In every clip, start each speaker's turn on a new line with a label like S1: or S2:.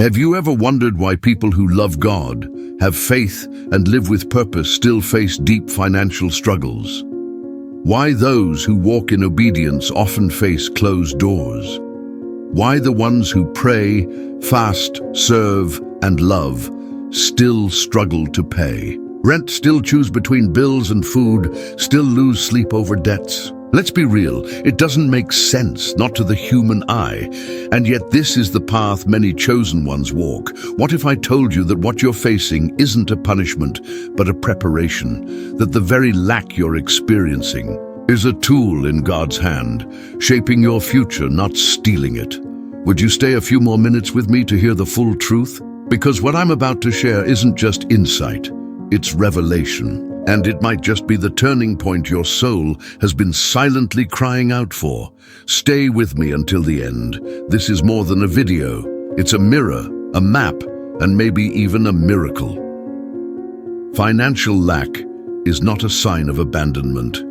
S1: Have you ever wondered why people who love God, have faith, and live with purpose still face deep financial struggles? Why those who walk in obedience often face closed doors? Why the ones who pray, fast, serve, and love still struggle to pay? Rent, still choose between bills and food, still lose sleep over debts. Let's be real, it doesn't make sense, not to the human eye. And yet this is the path many chosen ones walk. What if I told you that what you're facing isn't a punishment, but a preparation? That the very lack you're experiencing is a tool in God's hand, shaping your future, not stealing it. Would you stay a few more minutes with me to hear the full truth? Because what I'm about to share isn't just insight, it's revelation. And it might just be the turning point your soul has been silently crying out for. Stay with me until the end. This is more than a video. It's a mirror, a map, and maybe even a miracle. Financial lack is not a sign of abandonment.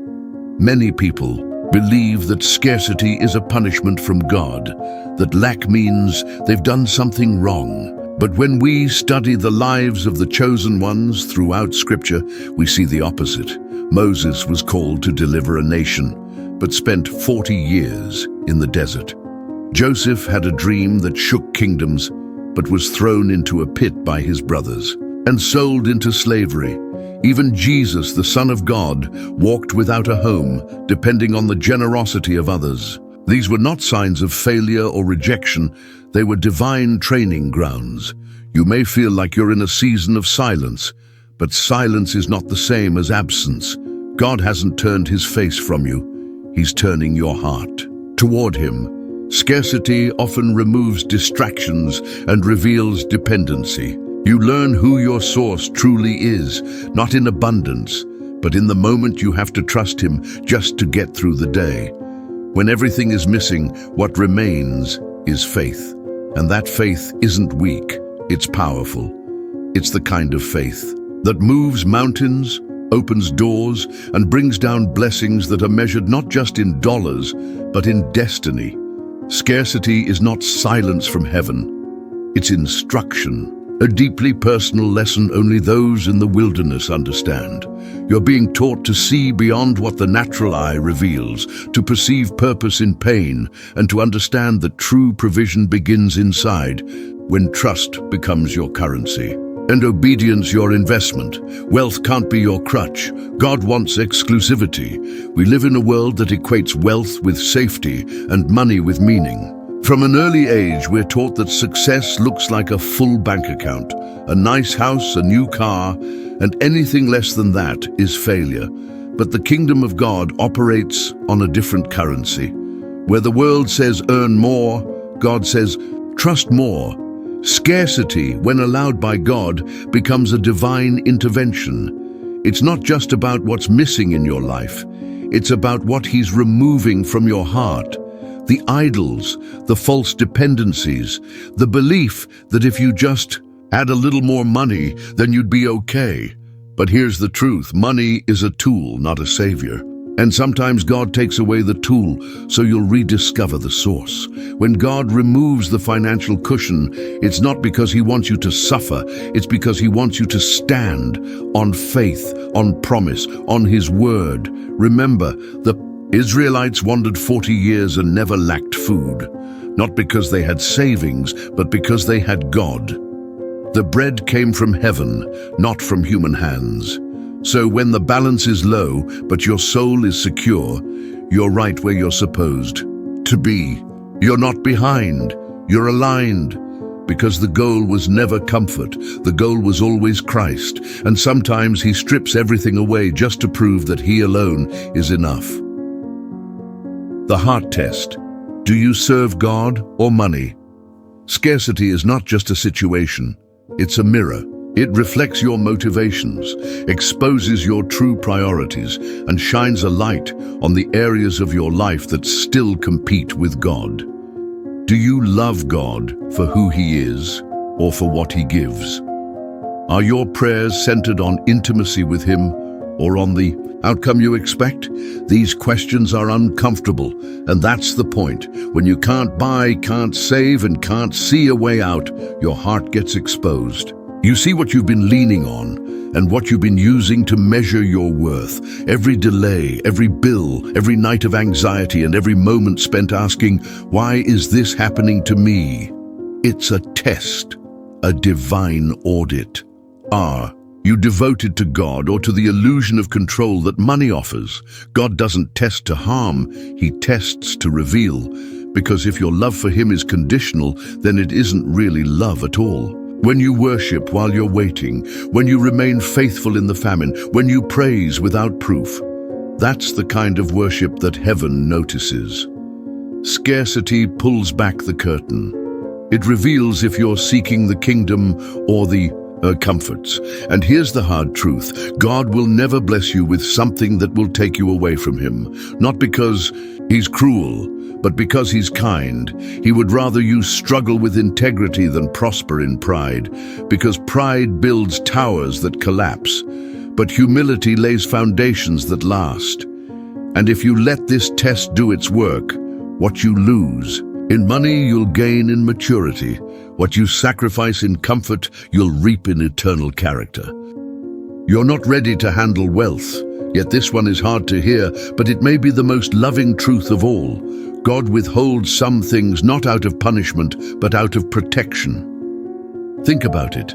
S1: Many people believe that scarcity is a punishment from God, that lack means they've done something wrong. But when we study the lives of the chosen ones throughout Scripture, we see the opposite. Moses was called to deliver a nation, but spent 40 years in the desert. Joseph had a dream that shook kingdoms, but was thrown into a pit by his brothers and sold into slavery. Even Jesus, the Son of God, walked without a home, depending on the generosity of others. These were not signs of failure or rejection, they were divine training grounds. You may feel like you're in a season of silence, but silence is not the same as absence. God hasn't turned his face from you, he's turning your heart toward him. Scarcity often removes distractions and reveals dependency. You learn who your source truly is, not in abundance, but in the moment you have to trust him just to get through the day. When everything is missing, what remains is faith. And that faith isn't weak, it's powerful. It's the kind of faith that moves mountains, opens doors, and brings down blessings that are measured not just in dollars, but in destiny. Scarcity is not silence from heaven, it's instruction. A deeply personal lesson only those in the wilderness understand. You're being taught to see beyond what the natural eye reveals, to perceive purpose in pain, and to understand that true provision begins inside, when trust becomes your currency, and obedience your investment. Wealth can't be your crutch. God wants exclusivity. We live in a world that equates wealth with safety and money with meaning. From an early age, we're taught that success looks like a full bank account, a nice house, a new car, and anything less than that is failure. But the kingdom of God operates on a different currency. Where the world says earn more, God says trust more. Scarcity, when allowed by God, becomes a divine intervention. It's not just about what's missing in your life, it's about what he's removing from your heart. The idols, the false dependencies, the belief that if you just add a little more money, then you'd be okay. But here's the truth, money is a tool, not a savior. And sometimes God takes away the tool so you'll rediscover the source. When God removes the financial cushion, it's not because he wants you to suffer, it's because he wants you to stand on faith, on promise, on his word. Remember, the Israelites wandered 40 years and never lacked food, not because they had savings, but because they had God. The bread came from heaven, not from human hands. So when the balance is low, but your soul is secure, you're right where you're supposed to be. You're not behind, you're aligned. Because the goal was never comfort, the goal was always Christ. And sometimes he strips everything away just to prove that he alone is enough. The heart test. Do you serve God or money? Scarcity is not just a situation, it's a mirror. It reflects your motivations, exposes your true priorities, and shines a light on the areas of your life that still compete with God. Do you love God for who he is or for what he gives? Are your prayers centered on intimacy with him or on the outcome you expect? These questions are uncomfortable, and that's the point. When you can't buy, can't save, and can't see a way out, your heart gets exposed. You see what you've been leaning on and what you've been using to measure your worth. Every delay, every bill, every night of anxiety, and every moment spent asking, why is this happening to me? It's a test, a divine audit. Are you devoted to God or to the illusion of control that money offers? God doesn't test to harm, He tests to reveal. Because if your love for Him is conditional, then it isn't really love at all. When you worship while you're waiting, when you remain faithful in the famine, when you praise without proof, that's the kind of worship that heaven notices. Scarcity pulls back the curtain. It reveals if you're seeking the kingdom or the comforts. And here's the hard truth. God will never bless you with something that will take you away from Him. Not because He's cruel, but because He's kind. He would rather you struggle with integrity than prosper in pride, because pride builds towers that collapse, but humility lays foundations that last. And if you let this test do its work, what you lose in money, you'll gain in maturity. What you sacrifice in comfort, you'll reap in eternal character. You're not ready to handle wealth, yet this one is hard to hear, but it may be the most loving truth of all. God withholds some things not out of punishment, but out of protection. Think about it.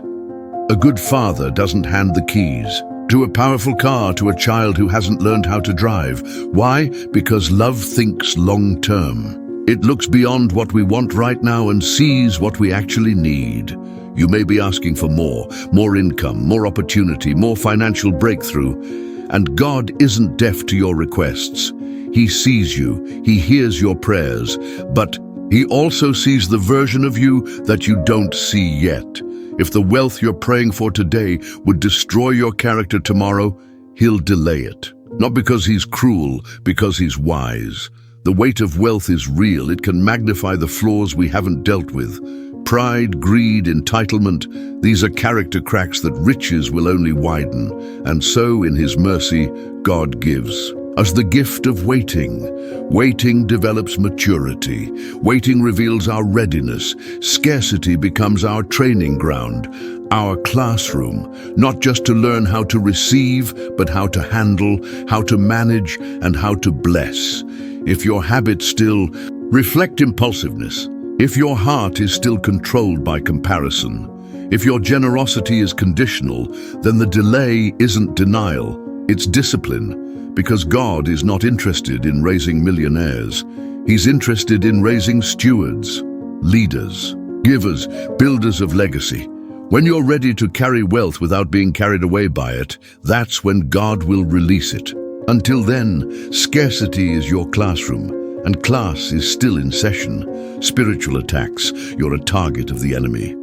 S1: A good father doesn't hand the keys to a powerful car to a child who hasn't learned how to drive. Why? Because love thinks long term. It looks beyond what we want right now and sees what we actually need. You may be asking for more income, more opportunity, more financial breakthrough. And God isn't deaf to your requests. He sees you, He hears your prayers, but He also sees the version of you that you don't see yet. If the wealth you're praying for today would destroy your character tomorrow, He'll delay it. Not because He's cruel, because He's wise. The weight of wealth is real. It can magnify the flaws we haven't dealt with. Pride, greed, entitlement, these are character cracks that riches will only widen. And so, in His mercy, God gives us the gift of waiting. Waiting develops maturity. Waiting reveals our readiness. Scarcity becomes our training ground, our classroom, not just to learn how to receive, but how to handle, how to manage, and how to bless. If your habits still reflect impulsiveness, if your heart is still controlled by comparison, if your generosity is conditional, then the delay isn't denial, it's discipline, because God is not interested in raising millionaires. He's interested in raising stewards, leaders, givers, builders of legacy. When you're ready to carry wealth without being carried away by it, that's when God will release it. Until then, scarcity is your classroom, and class is still in session. Spiritual attacks, you're a target of the enemy.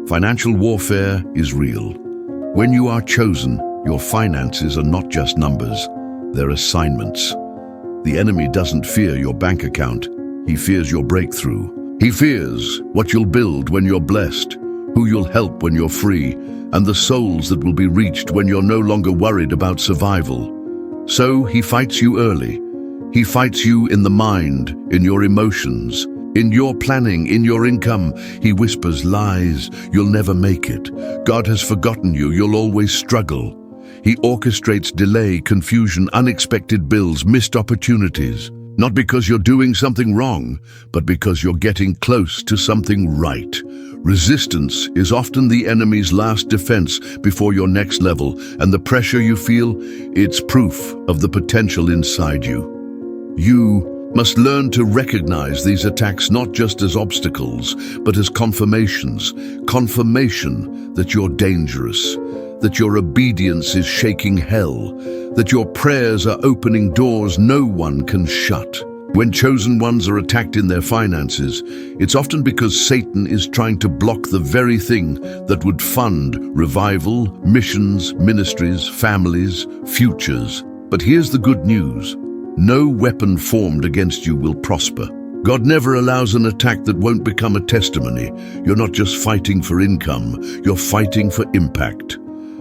S1: Financial warfare is real. When you are chosen, your finances are not just numbers, they're assignments. The enemy doesn't fear your bank account, he fears your breakthrough. He fears what you'll build when you're blessed, who you'll help when you're free, and the souls that will be reached when you're no longer worried about survival. So he fights you early. He fights you in the mind, in your emotions, in your planning, in your income. He whispers lies, you'll never make it. God has forgotten you, you'll always struggle. He orchestrates delay, confusion, unexpected bills, missed opportunities. Not because you're doing something wrong, but because you're getting close to something right. Resistance is often the enemy's last defense before your next level, and the pressure you feel, it's proof of the potential inside you. You must learn to recognize these attacks not just as obstacles, but as confirmations. Confirmation that you're dangerous, that your obedience is shaking hell, that your prayers are opening doors no one can shut. When chosen ones are attacked in their finances, it's often because Satan is trying to block the very thing that would fund revival, missions, ministries, families, futures. But here's the good news. No weapon formed against you will prosper. God never allows an attack that won't become a testimony. You're not just fighting for income, you're fighting for impact.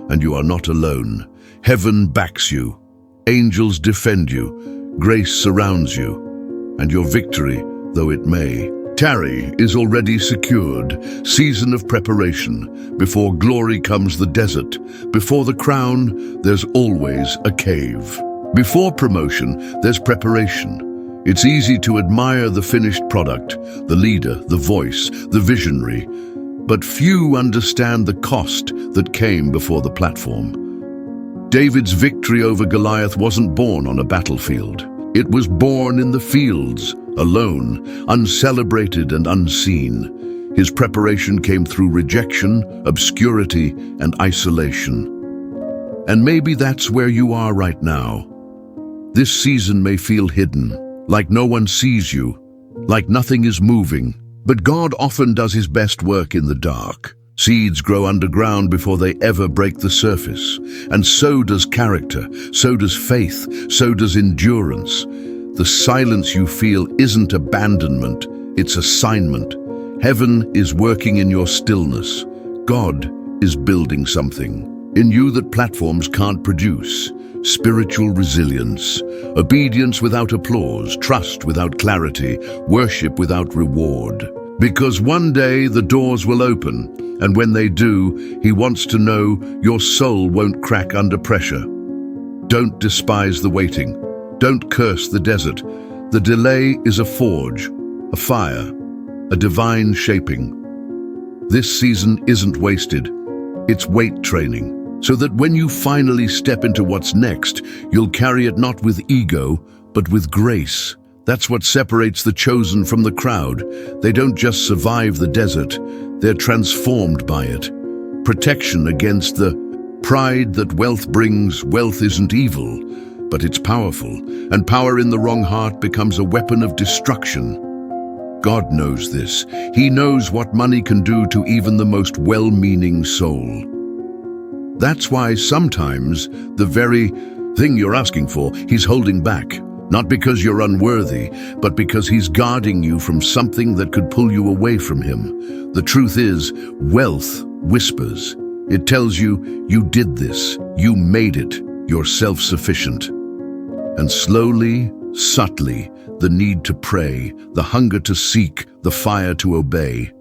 S1: And you are not alone. Heaven backs you. Angels defend you. Grace surrounds you. And your victory, though it may tarry, is already secured. Season of preparation. Before glory comes the desert. Before the crown, there's always a cave. Before promotion, there's preparation. It's easy to admire the finished product, the leader, the voice, the visionary, but few understand the cost that came before the platform. David's victory over Goliath wasn't born on a battlefield. It was born in the fields, alone, uncelebrated and unseen. His preparation came through rejection, obscurity, and isolation. And maybe that's where you are right now. This season may feel hidden, like no one sees you, like nothing is moving. But God often does his best work in the dark. Seeds grow underground before they ever break the surface. And so does character, so does faith, so does endurance. The silence you feel isn't abandonment, it's assignment. Heaven is working in your stillness. God is building something in you that platforms can't produce. Spiritual resilience, obedience without applause, trust without clarity, worship without reward. Because one day the doors will open, and when they do, he wants to know your soul won't crack under pressure. Don't despise the waiting. Don't curse the desert. The delay is a forge, a fire, a divine shaping. This season isn't wasted. It's weight training. So that when you finally step into what's next, you'll carry it not with ego, but with grace. That's what separates the chosen from the crowd. They don't just survive the desert, they're transformed by it. Protection against the pride that wealth brings. Wealth isn't evil, but it's powerful, and power in the wrong heart becomes a weapon of destruction. God knows this. He knows what money can do to even the most well-meaning soul. That's why sometimes the very thing you're asking for, he's holding back. Not because you're unworthy, but because he's guarding you from something that could pull you away from him. The truth is, wealth whispers. It tells you, you did this, you made it, you're self-sufficient. And slowly, subtly, the need to pray, the hunger to seek, the fire to obey,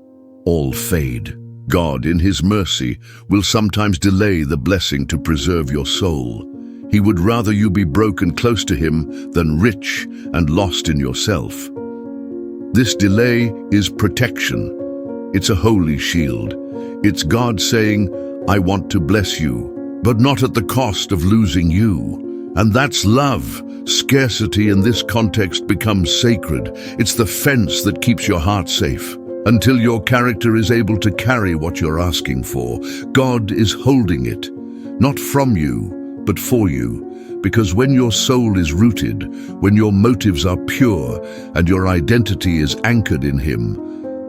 S1: all fade. God, in his mercy, will sometimes delay the blessing to preserve your soul. He would rather you be broken close to him than rich and lost in yourself. This delay is protection. It's a holy shield. It's God saying, I want to bless you, but not at the cost of losing you. And that's love. Scarcity in this context becomes sacred. It's the fence that keeps your heart safe. Until your character is able to carry what you're asking for, God is holding it, not from you, but for you. Because when your soul is rooted, when your motives are pure, and your identity is anchored in him,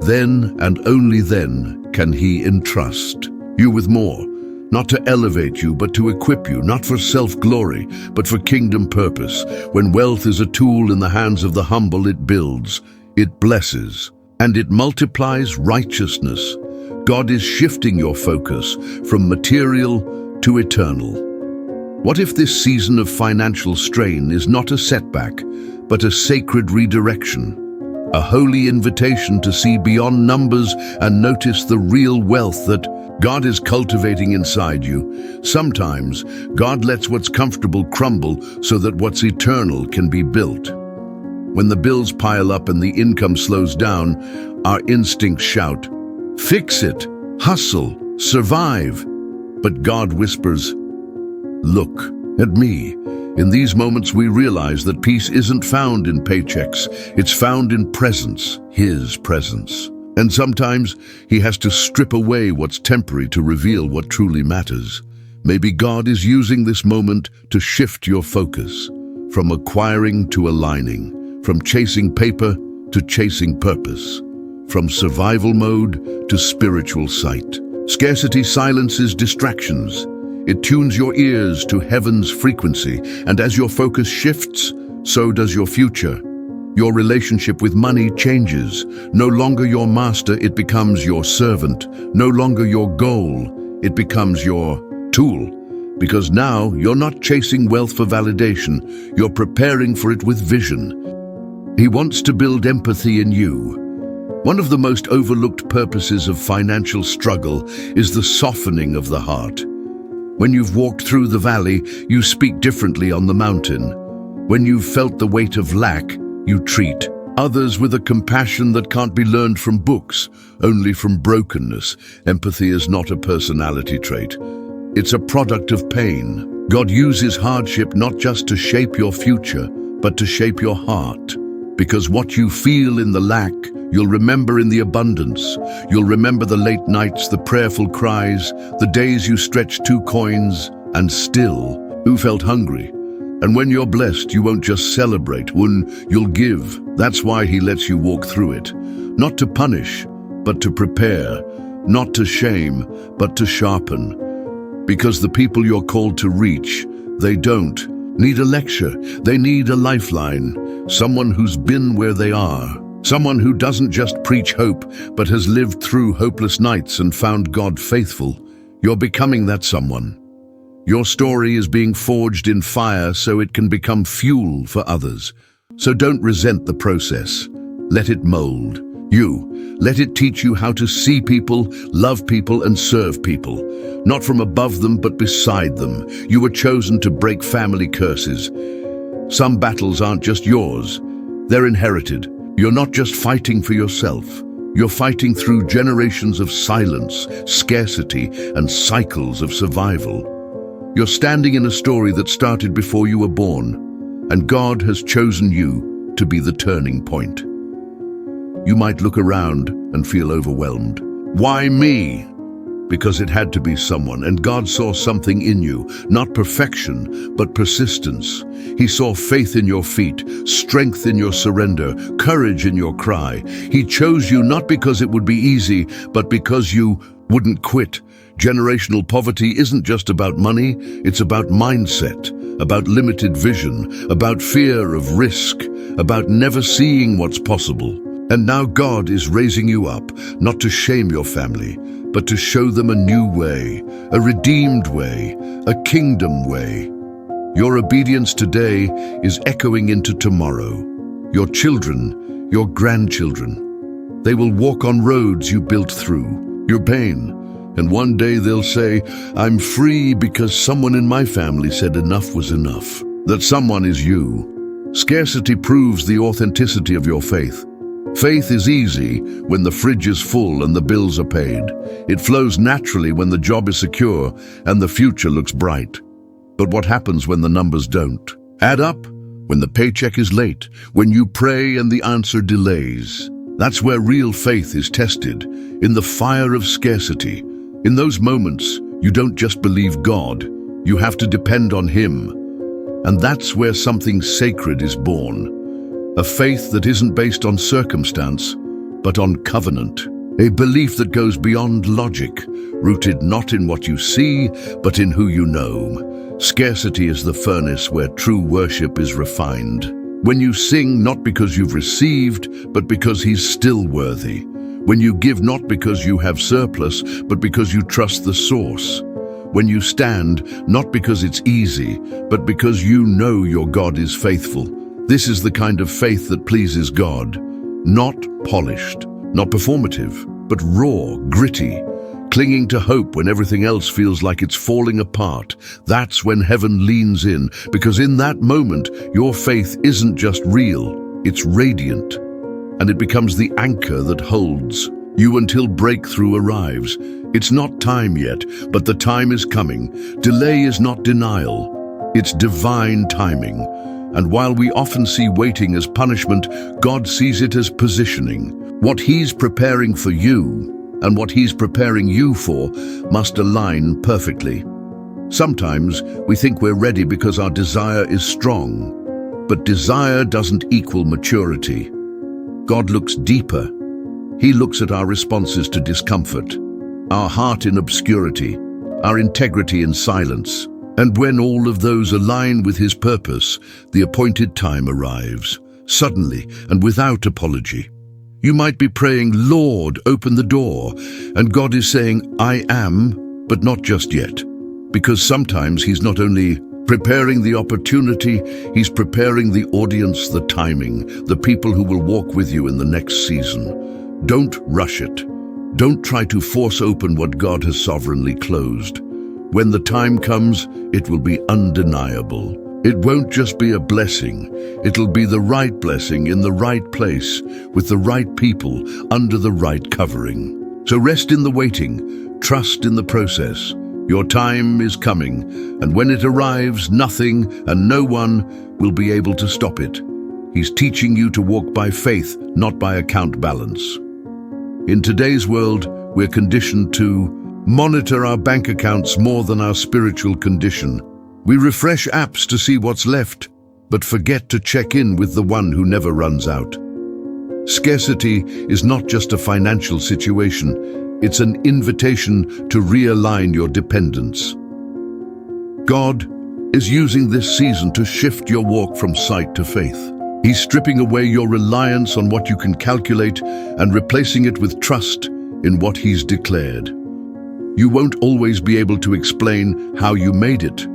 S1: then and only then can he entrust you with more, not to elevate you, but to equip you, not for self-glory, but for kingdom purpose. When wealth is a tool in the hands of the humble, it builds, it blesses, and it multiplies righteousness. God is shifting your focus from material to eternal. What if this season of financial strain is not a setback, but a sacred redirection? A holy invitation to see beyond numbers and notice the real wealth that God is cultivating inside you. Sometimes God lets what's comfortable crumble so that what's eternal can be built. When the bills pile up and the income slows down, our instincts shout, fix it, hustle, survive. But God whispers, look at me. In these moments we realize that peace isn't found in paychecks, it's found in presence, his presence. And sometimes he has to strip away what's temporary to reveal what truly matters. Maybe God is using this moment to shift your focus, from acquiring to aligning, from chasing paper to chasing purpose, from survival mode to spiritual sight. Scarcity silences distractions. It tunes your ears to heaven's frequency, and as your focus shifts, so does your future. Your relationship with money changes. No longer your master, it becomes your servant. No longer your goal, it becomes your tool. Because now you're not chasing wealth for validation, you're preparing for it with vision. He wants to build empathy in you. One of the most overlooked purposes of financial struggle is the softening of the heart. When you've walked through the valley, you speak differently on the mountain. When you've felt the weight of lack, you treat others with a compassion that can't be learned from books, only from brokenness. Empathy is not a personality trait. It's a product of pain. God uses hardship not just to shape your future, but to shape your heart. Because what you feel in the lack, you'll remember in the abundance. You'll remember the late nights, the prayerful cries, the days you stretched 2 coins, and still, you felt hungry. And when you're blessed, you won't just celebrate, you'll give. That's why he lets you walk through it. Not to punish, but to prepare. Not to shame, but to sharpen. Because the people you're called to reach, they don't need a lecture. They need a lifeline. Someone who's been where they are. Someone who doesn't just preach hope, but has lived through hopeless nights and found God faithful. You're becoming that someone. Your story is being forged in fire so it can become fuel for others. So don't resent the process. Let it mold you. Let it teach you how to see people, love people, and serve people. Not from above them, but beside them. You were chosen to break family curses. Some battles aren't just yours. They're inherited. You're not just fighting for yourself. You're fighting through generations of silence, scarcity, and cycles of survival. You're standing in a story that started before you were born, and God has chosen you to be the turning point. You might look around and feel overwhelmed. Why me? Because it had to be someone, and God saw something in you, not perfection, but persistence. He saw faith in your feet, strength in your surrender, courage in your cry. He chose you not because it would be easy, but because you wouldn't quit. Generational poverty isn't just about money, it's about mindset, about limited vision, about fear of risk, about never seeing what's possible. And now God is raising you up, not to shame your family, but to show them a new way, a redeemed way, a kingdom way. Your obedience today is echoing into tomorrow. Your children, your grandchildren, they will walk on roads you built through your pain. And one day they'll say, I'm free because someone in my family said enough was enough. That someone is you. Scarcity proves the authenticity of your faith. Faith is easy when the fridge is full and the bills are paid. It flows naturally when the job is secure and the future looks bright. But what happens when the numbers don't add up? When the paycheck is late, when you pray and the answer delays. That's where real faith is tested, in the fire of scarcity. In those moments, you don't just believe God, you have to depend on Him. And that's where something sacred is born. A faith that isn't based on circumstance, but on covenant. A belief that goes beyond logic, rooted not in what you see, but in who you know. Scarcity is the furnace where true worship is refined. When you sing not because you've received, but because He's still worthy. When you give not because you have surplus, but because you trust the source. When you stand, not because it's easy, but because you know your God is faithful. This is the kind of faith that pleases God. Not polished, not performative, but raw, gritty, clinging to hope when everything else feels like it's falling apart. That's when heaven leans in, because in that moment, your faith isn't just real, it's radiant. And it becomes the anchor that holds you until breakthrough arrives. It's not time yet, but the time is coming. Delay is not denial, it's divine timing. And while we often see waiting as punishment, God sees it as positioning. What He's preparing for you and what He's preparing you for must align perfectly. Sometimes we think we're ready because our desire is strong, but desire doesn't equal maturity. God looks deeper. He looks at our responses to discomfort, our heart in obscurity, our integrity in silence. And when all of those align with His purpose, the appointed time arrives, suddenly and without apology. You might be praying, Lord, open the door, and God is saying, I am, but not just yet. Because sometimes he's not only preparing the opportunity, he's preparing the audience, the timing, the people who will walk with you in the next season. Don't rush it. Don't try to force open what God has sovereignly closed. When the time comes, it will be undeniable. It won't just be a blessing, it'll be the right blessing in the right place, with the right people, under the right covering. So rest in the waiting, trust in the process. Your time is coming, and when it arrives, nothing and no one will be able to stop it. He's teaching you to walk by faith, not by account balance. In today's world, we're conditioned to monitor our bank accounts more than our spiritual condition. We refresh apps to see what's left, but forget to check in with the one who never runs out. Scarcity is not just a financial situation, it's an invitation to realign your dependence. God is using this season to shift your walk from sight to faith. He's stripping away your reliance on what you can calculate and replacing it with trust in what He's declared. You won't always be able to explain how you made it,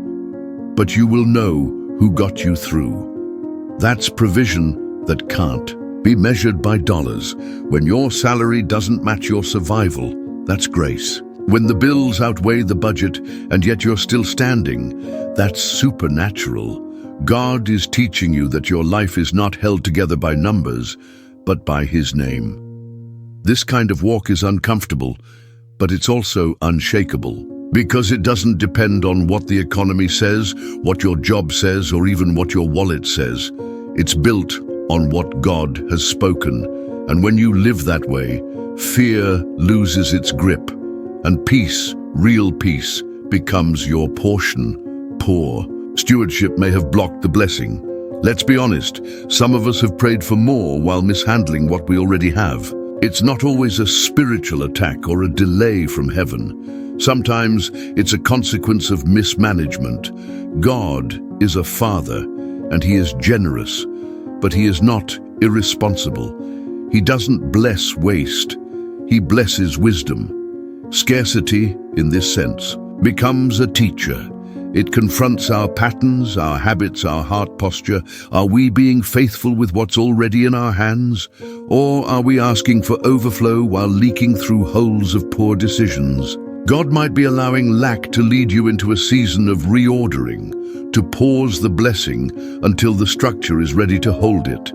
S1: but you will know who got you through. That's provision that can't be measured by dollars. When your salary doesn't match your survival, that's grace. When the bills outweigh the budget and yet you're still standing, that's supernatural. God is teaching you that your life is not held together by numbers, but by His name. This kind of walk is uncomfortable, but it's also unshakable. Because it doesn't depend on what the economy says, what your job says, or even what your wallet says. It's built on what God has spoken. And when you live that way, fear loses its grip, and peace, real peace, becomes your portion. Poor stewardship may have blocked the blessing. Let's be honest, some of us have prayed for more while mishandling what we already have. It's not always a spiritual attack or a delay from heaven. Sometimes it's a consequence of mismanagement. God is a father, and He is generous, but He is not irresponsible. He doesn't bless waste. He blesses wisdom. Scarcity, in this sense, becomes a teacher. It confronts our patterns, our habits, our heart posture. Are we being faithful with what's already in our hands? Or are we asking for overflow while leaking through holes of poor decisions? God might be allowing lack to lead you into a season of reordering, to pause the blessing until the structure is ready to hold it.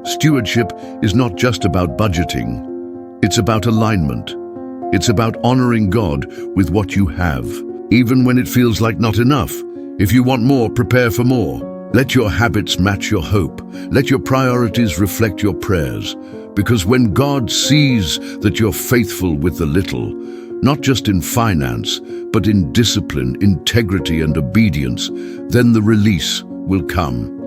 S1: Stewardship is not just about budgeting. It's about alignment. It's about honoring God with what you have, even when it feels like not enough. If you want more, prepare for more. Let your habits match your hope. Let your priorities reflect your prayers. Because when God sees that you're faithful with the little, not just in finance, but in discipline, integrity, and obedience, then the release will come.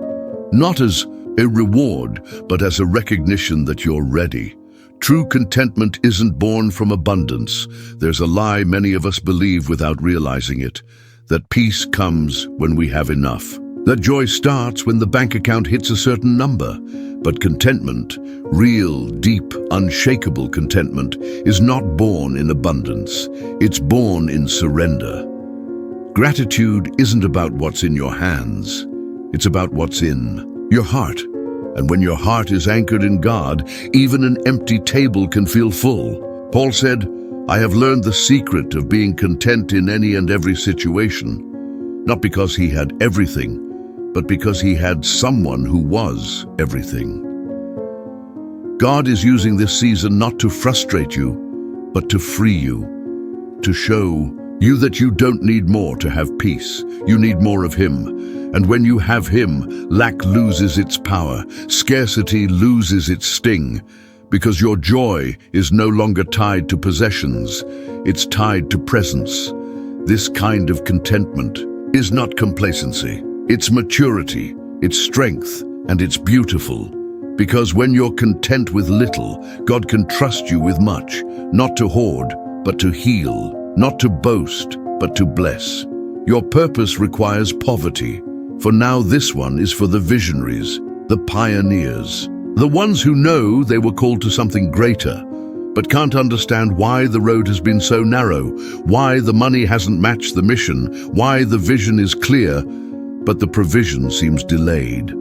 S1: Not as a reward, but as a recognition that you're ready. True contentment isn't born from abundance. There's a lie many of us believe without realizing it, that peace comes when we have enough. That joy starts when the bank account hits a certain number. But contentment, real, deep, unshakable contentment, is not born in abundance. It's born in surrender. Gratitude isn't about what's in your hands. It's about what's in your heart. And when your heart is anchored in God, even an empty table can feel full. Paul said, "I have learned the secret of being content in any and every situation," not because he had everything, but because he had someone who was everything. God is using this season not to frustrate you, but to free you, to show you that you don't need more to have peace. You need more of Him. And when you have Him, lack loses its power, scarcity loses its sting, because your joy is no longer tied to possessions, it's tied to presence. This kind of contentment is not complacency. It's maturity, it's strength, and it's beautiful. Because when you're content with little, God can trust you with much, not to hoard, but to heal, not to boast, but to bless. Your purpose requires poverty, for now this one is for the visionaries, the pioneers, the ones who know they were called to something greater. but can't understand why the road has been so narrow, why the money hasn't matched the mission, why the vision is clear, but the provision seems delayed.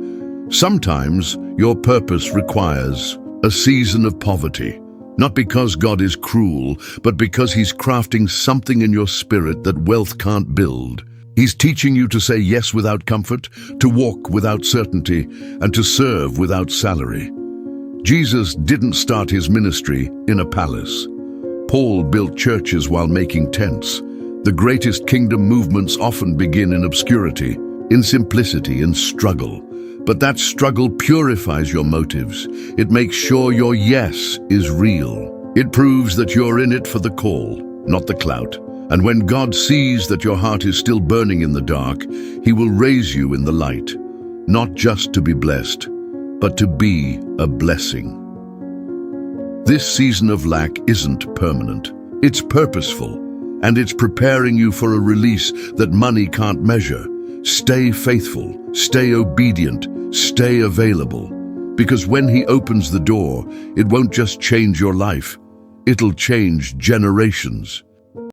S1: Sometimes your purpose requires a season of poverty, not because God is cruel, but because He's crafting something in your spirit that wealth can't build. He's teaching you to say yes without comfort, to walk without certainty, and to serve without salary. Jesus didn't start His ministry in a palace. Paul built churches while making tents. The greatest kingdom movements often begin in obscurity, in simplicity and struggle. But that struggle purifies your motives. It makes sure your yes is real. It proves that you're in it for the call, not the clout. And when God sees that your heart is still burning in the dark, He will raise you in the light, not just to be blessed, but to be a blessing. This season of lack isn't permanent. It's purposeful, and it's preparing you for a release that money can't measure. Stay faithful, stay obedient, stay available. Because when He opens the door, it won't just change your life, it'll change generations.